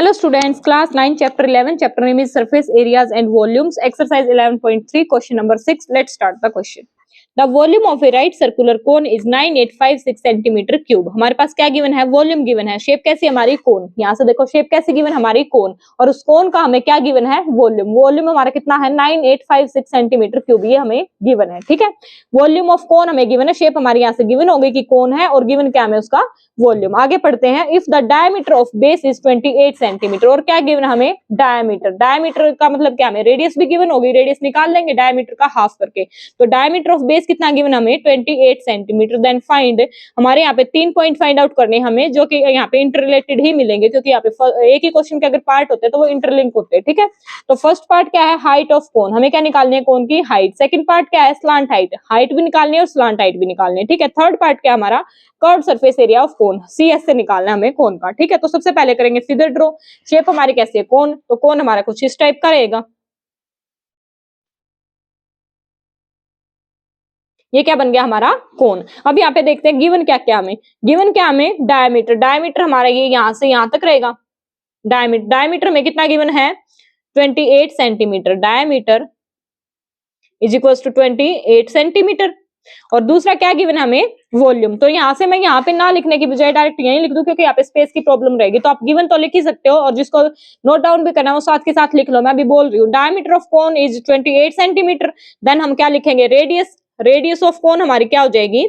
Hello students, class 9 chapter 11, chapter name is surface areas and volumes, exercise 11.3, question number 6. Let's start the question. The volume of a right circular cone is 9856 centimetre cube. हमारे पास क्या given है? Volume given है। Shape कैसी हमारी? कोन। यहाँ से देखो shape कैसी गिवन हमारी? कोन। और उस कोन का हमें क्या गिवन है? वॉल्यूम। वॉल्यूम हमारा कितना है? 9856 सेंटीमीटर क्यूब, ये हमें गिवन है। ठीक है, वॉल्यूम ऑफ कोन हमें गिवन है। शेप हमारी यहाँ से गिवन हो गई कि कोन है और गिवन क्या हमें उसका वॉल्यूम। आगे पढ़ते हैं। If the diameter of base is 28 centimetre, और क्या गिवन हमें? डायमीटर। डायमीटर का मतलब क्या? हमें रेडियस भी गिवन होगी, रेडियस निकाल लेंगे डायमीटर का हाफ करके। तो डायमीटर ऑफ बेस कितना गिवन हमें? 28 सेंटीमीटर। देन फाइंड, हमारे यहाँ पे 3 पॉइंट फाइंड आउट करने हमें, जो कि यहाँ पे इंटररिलेटेड ही मिलेंगे, क्योंकि यहाँ पे एक ही क्वेश्चन के अगर पार्ट होते हैं तो वो इंटरलिंक होते हैं। ठीक है, तो फर्स्ट पार्ट क्या है? Height of cone. हमें क्या निकालनी है? कोन की हाइट। सेकंड पार्ट क्या है? Slant height. हाइट भी निकालनी है और स्लांट हाइट भी निकालनी है। ठीक है, थर्ड पार्ट क्या हमारा? Curve surface area of cone. CS से निकालना है हमें कोन का। ठीक है, तो सबसे पहले करेंगे फिगर ड्रॉ। शेप हमारी कैसी है? कोन। तो कोन हमारा कुछ इस टाइप का रहेगा। ये क्या बन गया? हमारा कोन। अब यहाँ पे देखते हैं गिवन क्या क्या हमें। गिवन क्या हमें? डायमीटर। डायमीटर हमारा ये यहाँ से यहाँ तक रहेगा। डायमीटर, डायमीटर में कितना गिवन है? 28 centimetre. Diameter is equal to 28 centimetre. और दूसरा क्या गिवन है हमें? वॉल्यूम। तो यहाँ से मैं यहाँ पे ना लिखने की बजाय डायरेक्ट यहीं लिख दूं, क्योंकि यहाँ पे स्पेस की प्रॉब्लम रहेगी। तो आप गिवन तो लिख ही सकते हो, और जिसको नोट डाउन भी करना है वो साथ के साथ लिख लो। मैं अभी बोल रही हूँ diameter of cone is 28 centimetre. Then हम क्या लिखेंगे? रेडियस। रेडियस ऑफ कोन हमारी क्या हो जाएगी?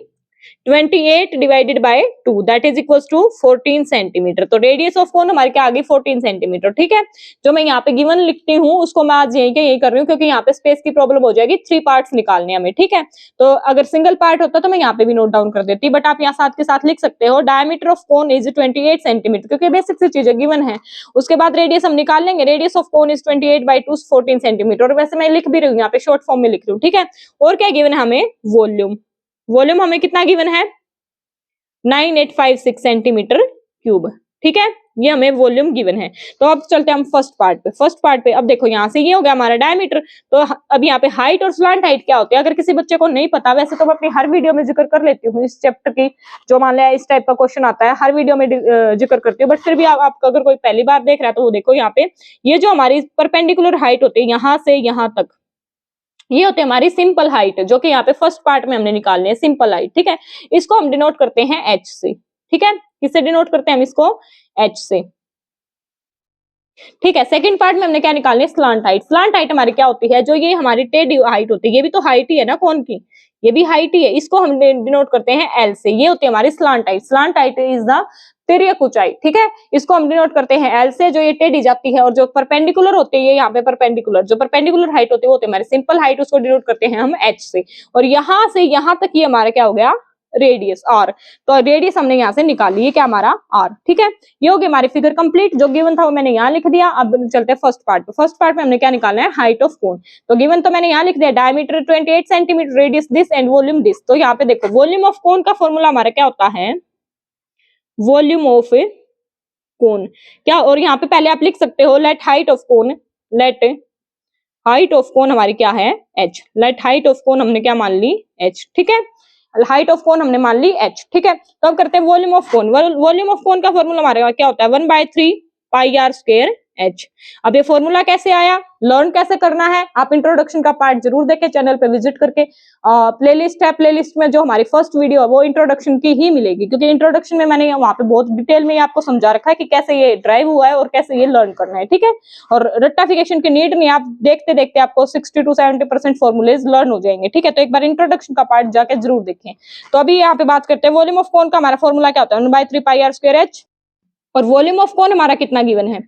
28 divided by 2 that is equals to 14 centimetre. तो रेडियस ऑफ कोन हमारी क्या आ गई? 14 सेंटीमीटर। ठीक है, जो मैं यहाँ पे गिवन लिखती हूँ उसको मैं आज यही के यही कर रही हूँ, क्योंकि यहाँ पे स्पेस की प्रॉब्लम हो जाएगी। 3 पार्ट्स निकालने हमें। ठीक है, तो अगर सिंगल पार्ट होता तो मैं यहाँ पे भी नोट डाउन कर देती, बट आप यहाँ साथ के साथ लिख सकते हो diameter of cone is 28 centimetre, क्योंकि बेसिक सी चीजें गिवन है। उसके बाद रेडियस हम निकाल लेंगे। Radius of cone is 28 by 2 14 centimetre. और वैसे मैं लिख भी रही हूँ यहाँ पे, शॉर्ट फॉर्म में लिख रही हूँ। ठीक है, और क्या गिवन है हमें? वॉल्यूम। वॉल्यूम हमें कितना गिवन है? 9856 सेंटीमीटर क्यूब। ठीक है, ये हमें वॉल्यूम गिवन है। तो अब चलते हैं हम फर्स्ट पार्ट पे। फर्स्ट पार्ट पे अब देखो, यहाँ से ये हो गया हमारा डायमीटर। तो अब यहाँ पे हाइट और स्लांट हाइट क्या होती है? अगर किसी बच्चे को नहीं पता, वैसे तो मैं अपनी हर वीडियो में जिक्र कर लेती हूँ इस चैप्टर की, जो मान लिया इस टाइप का क्वेश्चन आता है हर वीडियो में जिक्र करती हूँ, बट फिर भी आप अगर कोई पहली बार देख रहा है तो वो देखो, यहाँ पे ये जो हमारी परपेंडिकुलर हाइट होती है यहाँ से यहाँ तक, ये होती है हमारी सिंपल हाइट, जो कि यहाँ पे फर्स्ट पार्ट में हमने निकालनी है सिंपल हाइट। ठीक है, इसको हम डिनोट करते हैं H से। ठीक है, किससे डिनोट करते हैं हम इसको? H से। ठीक है, सेकंड पार्ट में हमने क्या निकालनी है? Slant height. स्लांट हाइट हमारी क्या होती है? जो ये हमारी टेढ़ी हाइट होती है, ये भी तो हाइट ही है ना कोन की, ये भी हाइट ही है। इसको हम डिनोट करते हैं L से। ये होती है हमारी slant height. Slant height is the तिर्यक ऊंचाई। ठीक है, इसको हम डिनोट करते हैं L से, जो ये टेढ़ी जाती है। और जो परपेंडिकुलर होती है, ये यहाँ पे परपेंडिकुलर, जो परपेंडिकुलर हाइट होती है वो होती है हमारी सिंपल हाइट, उसको डिनोट करते हैं हम H से। और यहाँ से यहाँ तक ये हमारा क्या हो गया? Radius R। तो रेडियस हमने यहाँ से निकाली, ये क्या हमारा R। ठीक है, ये हो गई हमारी फिगर कंप्लीट। जो गिवन था वो मैंने यहाँ लिख दिया। अब चलते हैं फर्स्ट पार्ट पे। फर्स्ट पार्ट में हमने क्या निकालना है? Height of cone. तो गिवन तो मैंने यहाँ लिख दिया, diameter 28 centimetre, radius this and volume this. तो यहाँ पे देखो, वॉल्यूम ऑफ कोन का फॉर्मूला हमारा क्या होता है? वॉल्यूम ऑफ कोन क्या, और यहाँ पे पहले आप लिख सकते हो let height of cone, let height of cone हमारी क्या है? H। Let height of cone हमने क्या मान ली? H। ठीक है, हाइट ऑफ कोन हमने मान ली H। ठीक है, तो अब करते हैं volume of cone. Volume of cone का फॉर्मूला हमारे क्या होता है? 1/3 पाई r स्क्वायर H। अब ये फॉर्मूला कैसे आया, लर्न कैसे करना है, आप इंट्रोडक्शन का पार्ट जरूर देखें, चैनल पे विजिट करके। प्लेलिस्ट है, प्लेलिस्ट में जो हमारी फर्स्ट वीडियो है वो इंट्रोडक्शन की ही मिलेगी, क्योंकि इंट्रोडक्शन में मैंने वहां पे बहुत डिटेल में आपको समझा रखा है कि कैसे ये ड्राइव हुआ है और कैसे ये लर्न करना है। ठीक है, और रट्टाफिकेशन की नीड नहीं, आप देखते देखते आपको 60 to 70% फॉर्मूलेज लर्न हो जाएंगे। ठीक है, तो एक बार इंट्रोडक्शन का पार्ट जाके जरूर देखें। तो अभी यहाँ पे बात करते हैं वॉल्यूम ऑफ कोन का। हमारा फॉर्मूला क्या होता है? 1/3 पाई r स्क्वायर H। और वॉल्यूम ऑफ कोन हमारा कितना गिवन है?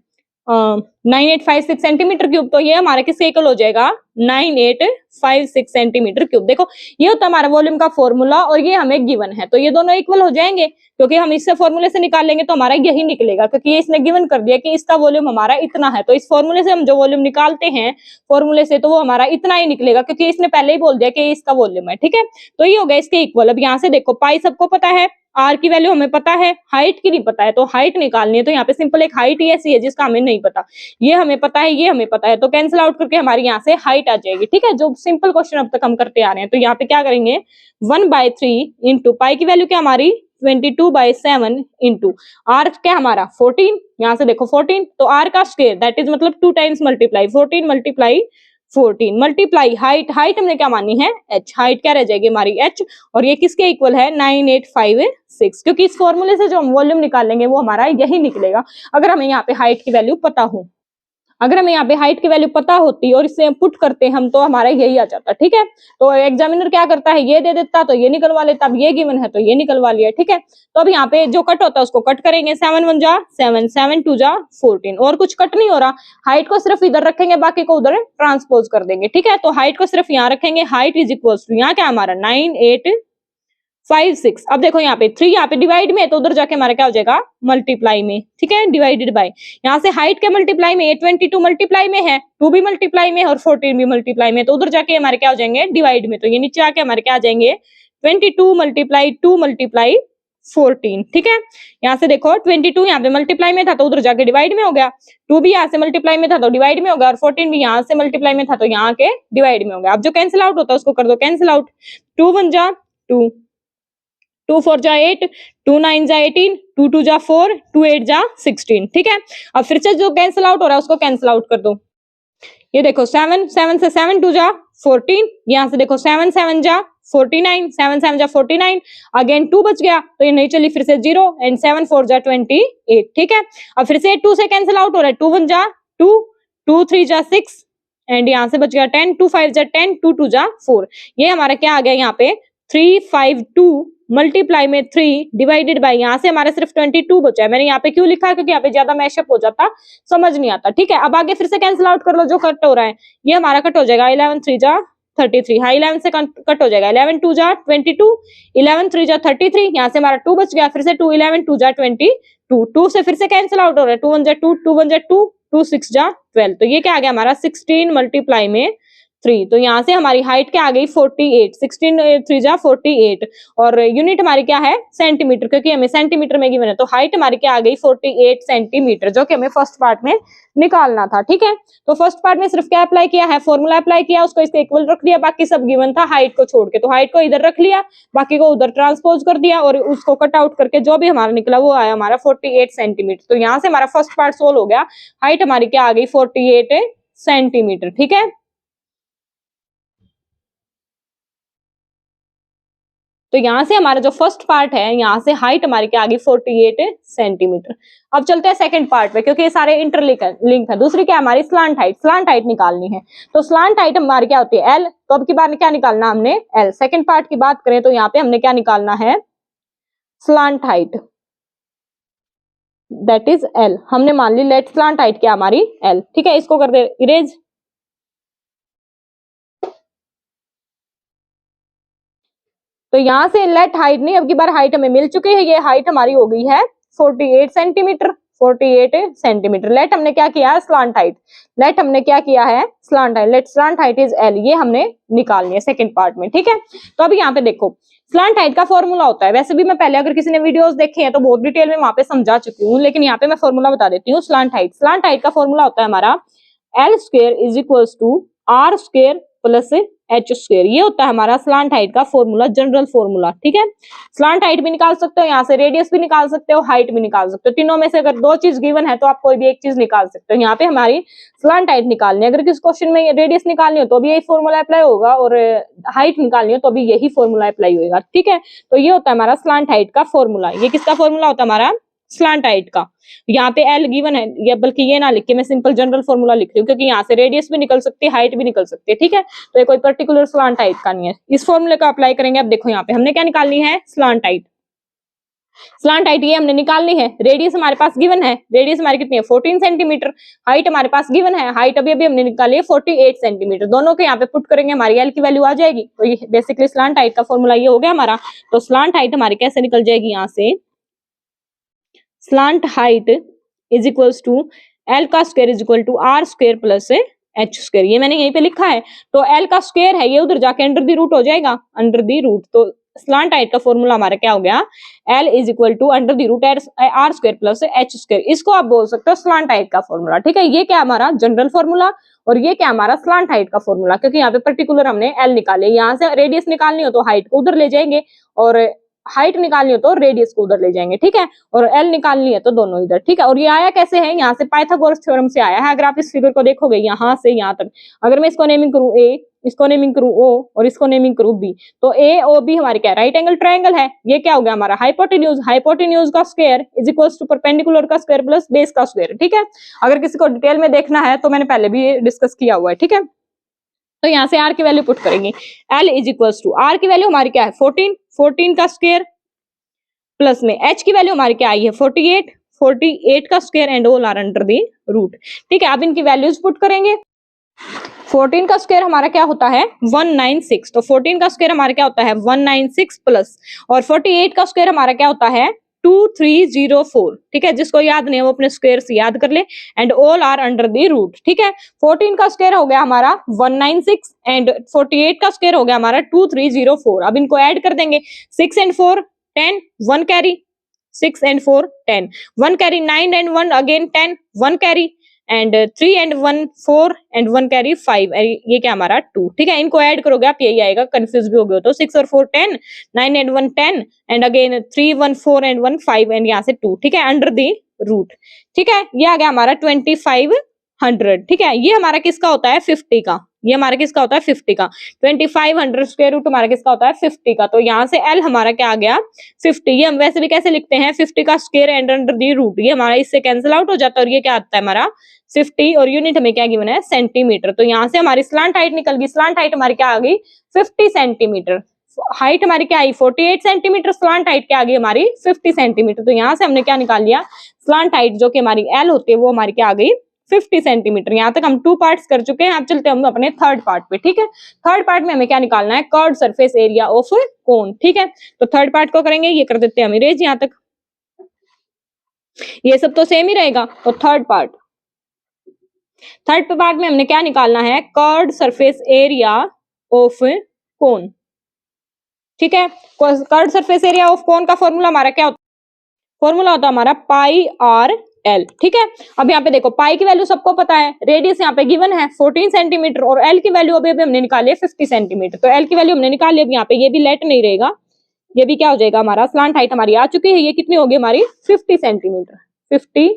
9856 सेंटीमीटर क्यूब। तो ये हमारा किससे इक्वल हो जाएगा? 9856 सेंटीमीटर क्यूब। देखो, ये होता है हमारा वॉल्यूम का फॉर्मूला, और ये हमें गिवन है, तो ये दोनों इक्वल हो जाएंगे, क्योंकि हम इससे फॉर्मूले से निकाल लेंगे तो हमारा यही निकलेगा, क्योंकि ये इसने गिवन कर दिया कि इसका वॉल्यूम हमारा इतना है। तो इस फॉर्मूले से हम जो वॉल्यूम निकालते हैं फॉर्मूले से, तो वो हमारा इतना ही निकलेगा, क्योंकि इसने पहले ही बोल दिया कि इसका वॉल्यूम है। ठीक है, तो ये हो गया इसके इक्वल। अब यहाँ से देखो, पाई सबको पता है, R की वैल्यू हमें पता है, हाइट की नहीं पता है, तो हाइट निकालनी है। तो यहाँ पे सिंपल एक हाइट ही ऐसी है जिसका हमें नहीं पता, ये हमें पता है, ये हमें पता है, तो कैंसिल आउट करके हमारी यहाँ से हाइट आ जाएगी। ठीक है, जो सिंपल क्वेश्चन अब तक हम करते आ रहे हैं। तो यहाँ पे क्या करेंगे? 1/3 इंटू पाई की वैल्यू क्या हमारी? 22/7 इंटू आर क्या हमारा 14, यहाँ से देखो 14, तो आर का स्क्वायर दैट इज मतलब 2 times multiply 14 multiply 14 multiply height, height हमने क्या मानी है h, हाइट क्या रह जाएगी हमारी h, और ये किसके इक्वल है 9856, क्योंकि इस फॉर्मूले से जो हम वॉल्यूम निकालेंगे वो हमारा यही निकलेगा अगर हमें यहाँ पे हाइट की वैल्यू पता हो। अगर हमें यहाँ पे हाइट की वैल्यू पता होती और इससे पुट करते हम तो हमारा यही आ जाता। ठीक है, तो एग्जामिनर क्या करता है ये दे देता तो ये निकलवा लेता, अब ये गिवन है तो ये निकलवा लिया। ठीक है, तो अब यहाँ पे जो कट होता है उसको कट करेंगे, 7 1 जा 7, 7 2 जा 14, और कुछ कट नहीं हो रहा, हाइट को सिर्फ इधर रखेंगे बाकी को उधर ट्रांसपोज कर देंगे। ठीक है, तो हाइट को सिर्फ यहाँ रखेंगे, हाइट इज इक्वल टू यहाँ क्या हमारा 9856। अब देखो यहाँ पे 3 यहाँ पे डिवाइड में है तो उधर जाके हमारा क्या हो जाएगा मल्टीप्लाई में। ठीक है, डिवाइडेड बाय यहाँ से हाइट के मल्टीप्लाई में 22 मल्टीप्लाई में है, 2 भी मल्टीप्लाई में और 14 भी मल्टीप्लाई में, तो उधर जाके हमारे क्या हो जाएंगे डिवाइड में, तो ये नीचे आके हमारे क्या आ जाएंगे 22 मल्टीप्लाई 2 मल्टीप्लाई 14। ठीक है, यहाँ से देखो 22 यहाँ पे मल्टीप्लाई में था तो उधर जाके डिवाइड में हो गया, 2 भी यहाँ से मल्टीप्लाई में था तो डिवाइड में होगा, और 14 भी यहाँ से मल्टीप्लाई में था तो यहाँ के डिवाइड में होगा। अब जो कैंसिल आउट होता है उसको कर दो कैंसिल आउट, 2 1 जा 2, 2 4 जा 8, 2 9 जा 18, 2 2 जा 4, 2 8 जा 16। ठीक है, अब फिर से जो कैंसिल आउट हो रहा है उसको कैंसिल आउट कर दो। ये देखो 7 7 से 7 2 जा 14, यहाँ से देखो 7 7 जा 49, 7 7 जा 49, अगेन 2 बच गया तो ये नहीं चली, फिर से 0 एंड 7 4 जा 28। ठीक है, अब फिर से 2 से कैंसिल आउट हो रहा है, 2 1 जा 2, 2 3 जा 6 एंड यहाँ से बच गया 10, 2 5 जा 10, 2 2 जा 4। ये हमारा क्या आ गया यहाँ पे 352 मल्टीप्लाई में 3 डिवाइडेड बाय यहाँ से हमारे सिर्फ 22 बचा है। मैंने यहाँ पे क्यों लिखा है क्योंकि यहाँ पे ज्यादा मैशअप हो जाता समझ नहीं आता। ठीक है, अब आगे फिर से कैंसिल आउट कर लो जो कट हो रहा है, ये हमारा कट हो जाएगा 11 3 जा 33, हाँ 11 से कट हो जाएगा, 11 2 जा 22, 11 3 जा 33, यहाँ से हमारा 2 बच गया, फिर से 2 11 2 जा 22, 2 से फिर से कैंसिल आउट हो रहा है, 2 1 जा 2, 2 1 जा 2, 2 6 जा 12, तो ये क्या आ गया हमारा 16 मल्टीप्लाई में 3, तो यहाँ से हमारी हाइट क्या आ गई 48, 16 3 जा 48, और यूनिट हमारी क्या है सेंटीमीटर, क्योंकि हमें सेंटीमीटर में गिवन है, तो हाइट हमारी क्या आ गई 48 सेंटीमीटर, जो कि हमें फर्स्ट पार्ट में निकालना था। ठीक है, तो फर्स्ट पार्ट में सिर्फ क्या अप्लाई किया है फॉर्मूला अप्लाई किया, उसको इसके इक्वल रख दिया, बाकी सब गिवन था हाइट को छोड़ के, तो हाइट को इधर रख लिया, बाकी को उधर ट्रांसपोज कर दिया और उसको कट आउट करके जो भी हमारा निकला वो आया हमारा 48 सेंटीमीटर। तो यहाँ से हमारा फर्स्ट पार्ट सोल्व हो गया, हाइट हमारी क्या आ गई 48 सेंटीमीटर। ठीक है, तो यहाँ से हमारा जो फर्स्ट पार्ट है यहाँ से हाइट हमारी क्या आ गई 48 सेंटीमीटर। अब चलते हैं सेकंड पार्ट पे, क्योंकि ये सारे इंटरलिंक है। दूसरी क्या हमारी स्लांट हाइट, स्लांट हाइट निकालनी है, तो स्लांट हाइट हमारी क्या होती है एल, तो अब की बार क्या निकालना हमने एल। सेकंड पार्ट की बात करें तो यहाँ पे हमने क्या निकालना है slant height, that is L, हमने मान ली लेट स्लांट हाइट क्या हमारी एल। ठीक है, इसको कर दे इरेज, तो यहाँ से लेट हाइट नहीं, अब की बार हाइट हमें मिल चुकी है, ये हाइट हमारी हो गई है 48 सेंटीमीटर, 48 सेंटीमीटर। लेट हमने क्या किया है स्लांट हाइट, लेट हमने क्या किया है slant height, let slant height is L, ये हमने निकालनी है सेकंड पार्ट में। ठीक है, तो अभी यहाँ पे देखो स्लांट हाइट का फॉर्मूला होता है, वैसे भी मैं पहले अगर किसी ने वीडियोस देखे हैं तो बहुत डिटेल में वहां पे समझा चुकी हूँ, लेकिन यहाँ पे मैं फॉर्मूला बता देती हूँ। स्लांट हाइट का फॉर्मूला होता है हमारा L square is equals to R square plus H square, ये होता है हमारा स्लांट हाइट का फॉर्मूला, जनरल फॉर्मूला। ठीक है, स्लांट हाइट भी निकाल सकते हो, यहाँ से रेडियस भी निकाल सकते हो, हाइट भी निकाल सकते हो, तीनों में से अगर दो चीज गिवन है तो आप कोई भी एक चीज निकाल सकते हो। यहाँ पे हमारी स्लांट हाइट निकालनी है, अगर किस क्वेश्चन में रेडियस निकालनी हो तो भी यही फॉर्मूला अप्लाई होगा, और हाइट निकालनी हो तो भी यही फॉर्मूला अप्लाई होगा। ठीक है, तो ये होता है हमारा स्लांट हाइट का फॉर्मूला। ये किसका फॉर्मूला होता है हमारा स्लांट हाइट का। यहाँ पे एल गिवन है, या बल्कि ये ना लिख के मैं सिंपल जनरल फॉर्मूला लिख रही हूँ, क्योंकि यहाँ से रेडियस भी निकल सकती है, हाइट भी निकल सकती है। ठीक है, तो ये कोई पर्टिकुलर स्लांट हाइट का नहीं है, इस फॉर्मूले का अप्लाई करेंगे। अब देखो यहाँ पे हमने क्या निकालनी है स्लांट हाइट, स्लांट हाइट ये हमने निकालनी है, रेडियस हमारे पास गिवन है, रेडियस हमारी कितनी है 14 सेंटीमीटर, हाइट हमारे पास गिवन है, हाइट अभी अभी हमने निकाली है 48 सेंटीमीटर, दोनों के यहाँ पे पुट करेंगे हमारी एल की वैल्यू आ जाएगी। तो ये बेसिकली स्लांट हाइट का फॉर्मूला ये हो गया हमारा। तो स्लांट हाइट हमारी कैसे निकल जाएगी, यहाँ से slant height is equals to L का square is equal to R square plus H square, ये मैंने यहीं पे लिखा है। तो एल का स्क्वायर है ये उधर जाके अंडर द रूट हो जाएगा, अंडर द रूट, तो स्लांट हाइट का फॉर्मूला हमारा क्या हो गया L is equal to under the root R square plus H square, इसको आप बोल सकते हो स्लांट हाइट का फॉर्मूला। ठीक है, ये क्या हमारा जनरल फॉर्मूला और ये क्या हमारा स्लांट हाइट का फॉर्मूला, क्योंकि यहाँ पे पर्टिकुलर हमने एल निकाले, यहाँ से रेडियस निकालनी हो तो हाइट को उधर ले जाएंगे और हाइट निकालनी हो तो रेडियस को उधर ले जाएंगे, ठीक है, और एल निकालनी है तो दोनों इधर, ठीक है। और ये आया कैसे है, यहाँ से पाइथागोरस थ्योरम से आया है। अगर आप इस फिगर को देखोगे यहाँ से यहाँ तक, अगर मैं इसको नेमिंग करूँ ए, इसको नेमिंग करूँ ओ और इसको नेमिंग करूँ बी, तो ए ओ बी हमारे क्या राइट एंगल ट्रायंगल है। ये क्या हो गया हमारा हाइपोटेन्यूज, हाइपोटेन्यूज का square is equals to perpendicular का स्क्वायर प्लस बेस का स्क्वायर, ठीक है। अगर किसी को डिटेल में देखना है तो मैंने पहले भी डिस्कस किया हुआ है, ठीक है। तो यहाँ से आर की वैल्यू पुट करेंगे, L is equals to R की वैल्यू हमारी क्या है 14, 14 का स्क्वायर प्लस में एच की वैल्यू हमारी क्या आई है 48, 48 का square and all are under the root, ठीक है। अब इनकी वैल्यूज पुट करेंगे। 14 का स्क्वायर हमारा क्या होता है 196, तो 14 का स्क्वायर हमारा क्या होता है 196 प्लस, और 48 का स्क्वायर हमारा क्या होता है 2304, ठीक है। जिसको याद नहीं है वो अपने स्क्वायर से याद कर ले, and all are under the root, ठीक है। 14 का स्क्वायर हो गया हमारा 196 एंड 48 का स्क्वायर हो गया हमारा 2304। अब इनको ऐड कर देंगे, 6 and 4 10, 1 carry, 6 and 4 10, 1 carry, 9 and 1 again 10, 1 carry, and 3 and 1 4 and 1 carry 5, ये क्या हमारा 2, ठीक है। इनको ऐड करोगे आप यही आएगा, कंफ्यूज भी हो गए तो 6 और 4 10, 9 and 1 10 and again 3 1 4 and 1 5 and यहाँ से 2, ठीक है, अंडर दी रूट, ठीक है। ये आ गया हमारा 2500, ठीक है। ये हमारा किसका होता है 50 का, ये हमारा किसका होता है 50 का, 2500 स्क्वायर रूट हमारा किसका होता है 50 का। तो यहाँ से एल हमारा क्या आ गया 50। ये हम वैसे भी कैसे लिखते हैं 50 का square and under the root, ये हमारा इससे कैंसिल आउट हो जाता है और ये क्या आता है हमारा 50, और यूनिट हमें क्या गिवन है सेंटीमीटर। तो यहाँ से हमारी स्लांट हाइट निकल गई, स्लांट हाइट हमारी क्या आ गई 50 सेंटीमीटर, हाइट हमारी क्या आई 48 सेंटीमीटर, स्लांट हाइट क्या आ गई हमारी 50 सेंटीमीटर। तो यहाँ से हमने क्या निकाल लिया स्लांट हाइट जो कि हमारी एल होती है वो हमारी क्या आ गई 50 सेंटीमीटर। यहाँ तक हम 2 पार्ट्स कर चुके हैं, अब चलते हैं हम अपने थर्ड पार्ट पे, ठीक है। थर्ड पार्ट में हमें क्या निकालना है curved surface area of cone, ठीक है। तो थर्ड पार्ट को करेंगे, ये कर देते हैं हम इरेज यहाँ तक, ये सब तो सेम ही रहेगा। तो थर्ड पार्ट में हमने क्या निकालना है curved surface area of cone, ठीक है। Curved surface area of cone का फॉर्मूला हमारा क्या होता है, फॉर्मूला होता है हमारा पाई आर एल, ठीक है। अब यहाँ पे देखो पाई की वैल्यू सबको पता है, रेडियस यहाँ पे गिवन है 14 सेंटीमीटर और एल की वैल्यू अभी हमने निकाली है 50 सेंटीमीटर। तो एल की वैल्यू हमने निकाली, अब यहाँ पे ये भी लेट नहीं रहेगा, ये भी क्या हो जाएगा हमारा स्लांट हाइट हमारी आ चुकी है, ये कितनी होगी हमारी 50 सेंटीमीटर, 50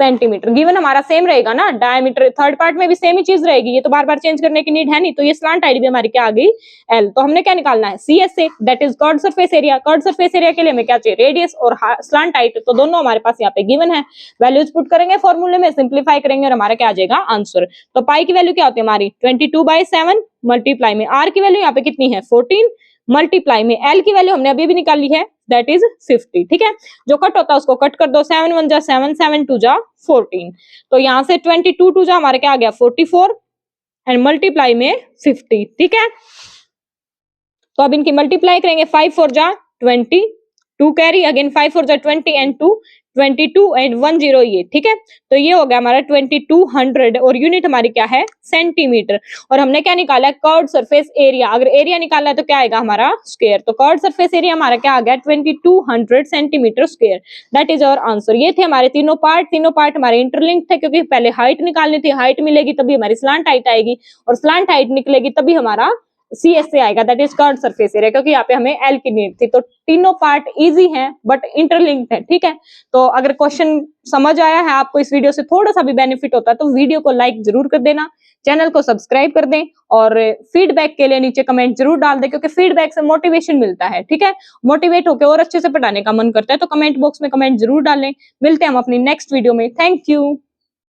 सेंटीमीटर गिवन हमारा सेम रहेगा ना, डायमीटर थर्ड पार्ट में भी सेम ही चीज रहेगी, ये तो बार बार चेंज करने की नीड है नहीं। तो ये स्लांट हाइट भी हमारी क्या आ गई एल। तो हमने क्या निकालना है C S A, that is curved surface area. Curved surface area के लिए हमें क्या चाहिए रेडियस और स्लांट हाइट, तो दोनों हमारे पास यहाँ पे गिवन है। वैल्यूज पुट करेंगे फॉर्मूले में, सिंप्लीफाई करेंगे और हमारा क्या आ जाएगा आंसर। तो पाई की वैल्यू क्या होती है हमारी 22/7 मल्टीप्लाई में आर की वैल्यू यहाँ पे कितनी है 14 मल्टीप्लाई में एल की वैल्यू हमने अभी भी निकाली है दैट इज 50, ठीक है। जो कट होता है उसको कट कर दो, 7 1 जा 7, 7 2 जा 14, तो यहाँ से 22 2 जा हमारे क्या आ गया 44 एंड मल्टीप्लाई में 50, ठीक है। तो अब इनकी मल्टीप्लाई करेंगे, 5 4 जा 20, 2 कैरी अगेन 5 4 जा 20 एंड 2 22 एंड 1 0 ये, ठीक है। तो ये हो गया हमारा 2200 और यूनिट हमारी क्या है सेंटीमीटर। और हमने क्या निकाला है कर्व्ड सरफेस एरिया, अगर एरिया निकाला है तो क्या आएगा हमारा स्क्वायर। तो कर्व्ड सरफेस एरिया हमारा क्या आ गया 2200 centimetre square, that is our answer. ये थे हमारे तीनों पार्ट हमारे इंटरलिंक थे, क्योंकि पहले हाइट निकालनी थी, हाइट मिलेगी तभी हमारी स्लांट हाइट आएगी और स्लांट हाइट निकलेगी तभी हमारा सी एस से आएगा that is curved surface area, क्योंकि यहाँ पे हमें एल की नीड थी। तो तीनों पार्ट इजी हैं बट इंटरलिंक्ड है, ठीक है। तो अगर क्वेश्चन समझ आया है आपको, इस वीडियो से थोड़ा सा भी बेनिफिट होता है तो वीडियो को लाइक जरूर कर देना, चैनल को सब्सक्राइब कर दें और फीडबैक के लिए नीचे कमेंट जरूर डाल दें, क्योंकि फीडबैक से मोटिवेशन मिलता है, ठीक है। मोटिवेट होकर और अच्छे से पढ़ाने का मन करता है तो कमेंट बॉक्स में कमेंट जरूर डालें। मिलते हैं हम अपनी नेक्स्ट वीडियो में, थैंक यू।